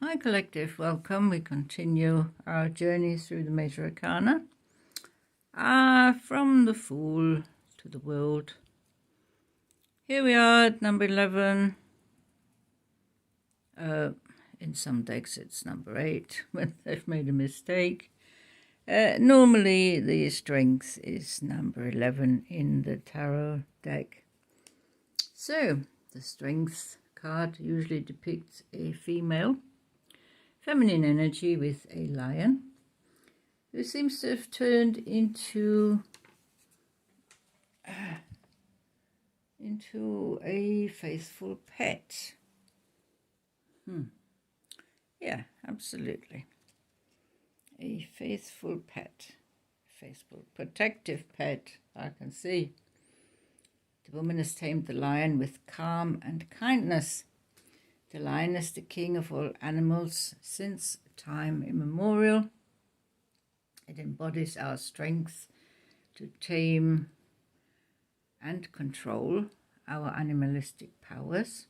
Hi Collective, welcome. We continue our journey through the Major Arcana. From the Fool to the World. Here we are at number 11. In some decks it's number 8 when they've made a mistake. Normally the Strength is number 11 in the tarot deck. So, the Strength card usually depicts a female, feminine energy with a lion, who seems to have turned into a faithful pet. Yeah, absolutely. A faithful pet, faithful, protective pet, I can see. The woman has tamed the lion with calm and kindness. The lion is the king of all animals since time immemorial. It embodies our strength to tame and control our animalistic powers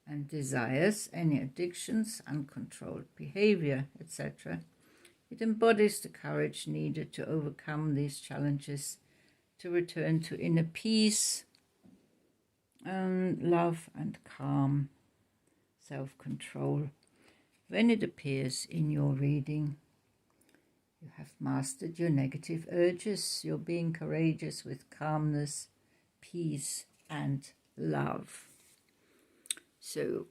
and desires, any addictions, uncontrolled behaviour, etc. It embodies the courage needed to overcome these challenges, to return to inner peace and love and calm, self-control. When it appears in your reading, you have mastered your negative urges. You're being courageous with calmness, peace, and love. So,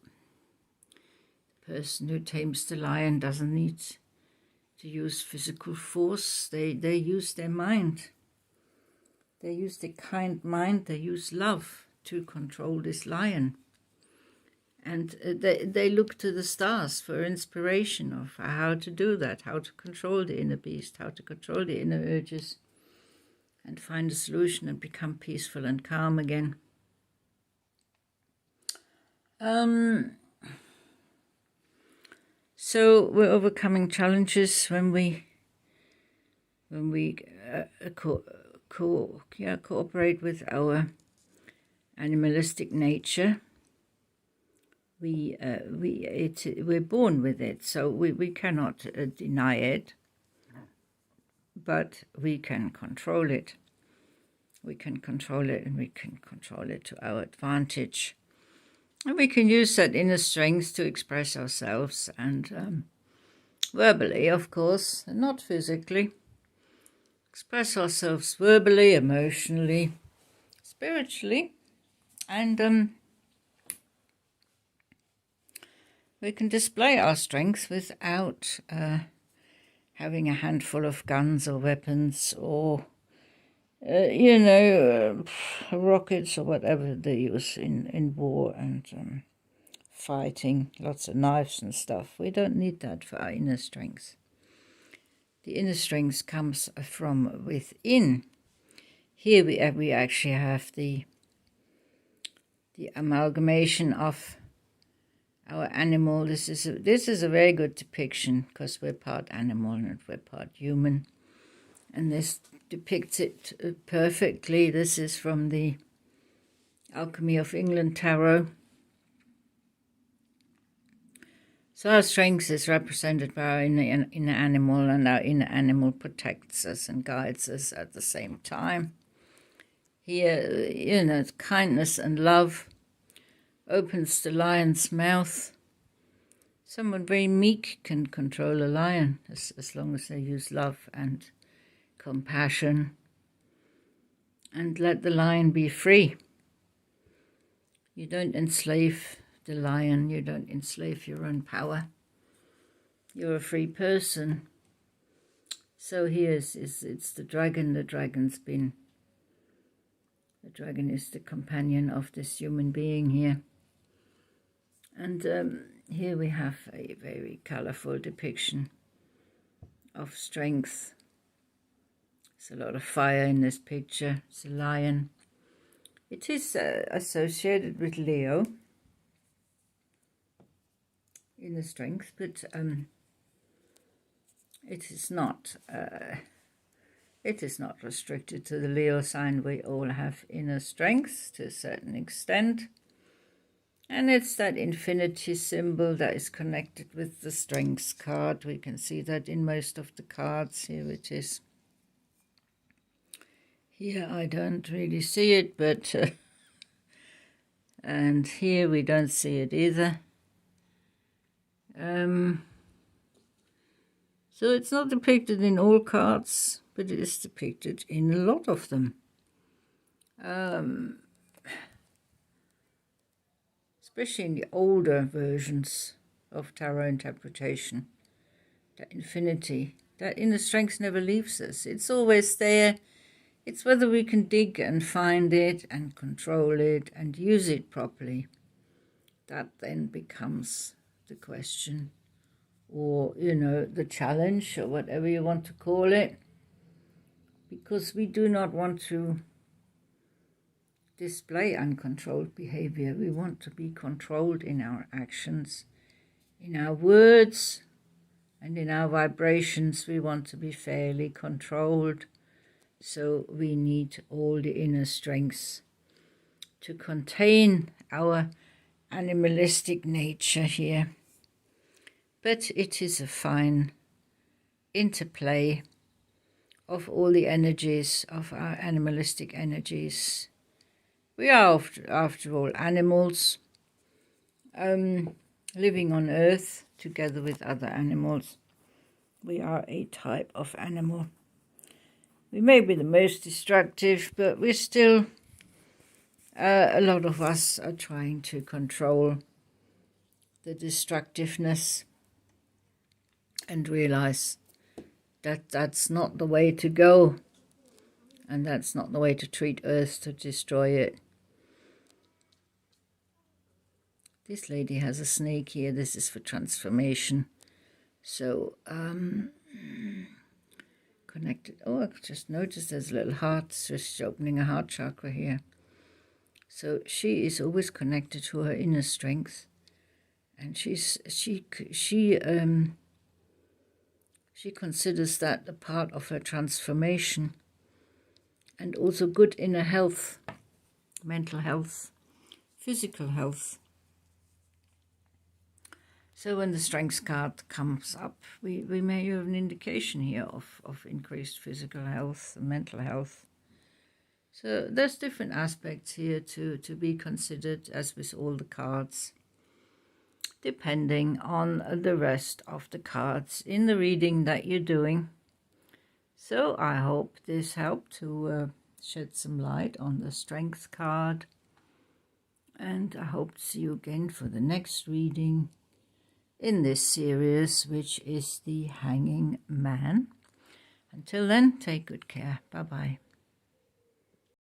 the person who tames the lion doesn't need to use physical force. They use their mind. They use their kind mind. They use love to control this lion. And they look to the stars for inspiration of how to do that, how to control the inner beast, how to control the inner urges, and find a solution and become peaceful and calm again. So we're overcoming challenges when we cooperate with our animalistic nature. We're born with it, so we cannot deny it, but we can control it. We can control it, and we can control it to our advantage. And we can use that inner strength to express ourselves, and verbally, of course, and not physically. Express ourselves verbally, emotionally, spiritually, and we can display our strength without having a handful of guns or weapons or, rockets or whatever they use in war and fighting, lots of knives and stuff. We don't need that for our inner strength. The inner strength comes from within. Here we actually have the amalgamation of our animal. This is a very good depiction because we're part animal and we're part human, and this depicts it perfectly. This is from the Alchemy of England Tarot. So our strength is represented by our inner animal, and our inner animal protects us and guides us at the same time. Here, kindness and love opens the lion's mouth. Someone very meek can control a lion as long as they use love and compassion and let the lion be free. You don't enslave the lion, you don't enslave your own power. You're a free person. So it's the dragon. The dragon is the companion of this human being here. And here we have a very colorful depiction of strength. There's a lot of fire in this picture. It's a lion. It is associated with Leo in the strength, but it is not restricted to the Leo sign. We all have inner strength to a certain extent. And it's that infinity symbol that is connected with the strength card. We can see that in most of the cards. Here it is. Here I don't really see it, but and here we don't see it either. So it's not depicted in all cards, but it is depicted in a lot of them. Especially in the older versions of tarot interpretation. That infinity, that inner strength never leaves us. It's always there. It's whether we can dig and find it and control it and use it properly. That then becomes the question, or, you know, the challenge, or whatever you want to call it. Because we do not want to display uncontrolled behavior. We want to be controlled in our actions, in our words, and in our vibrations. We want to be fairly controlled. So we need all the inner strengths to contain our animalistic nature here. But it is a fine interplay of all the energies, of our animalistic energies. We are, after all, animals, living on Earth together with other animals. We are a type of animal. We may be the most destructive, but we're still, a lot of us are trying to control the destructiveness and realize that that's not the way to go, and that's not the way to treat Earth, to destroy it. This lady has a snake here. This is for transformation. So, connected. Oh, I've just noticed there's a little heart. She's opening a heart chakra here. So she is always connected to her inner strength, and she considers that a part of her transformation, and also good inner health, mental health, physical health. So when the strength card comes up, we may have an indication here of increased physical health and mental health. So there's different aspects here to be considered, as with all the cards, depending on the rest of the cards in the reading that you're doing. So I hope this helped to shed some light on the strength card. And I hope to see you again for the next reading in this series, which is the Hanging Man. Until then, take good care. Bye-bye.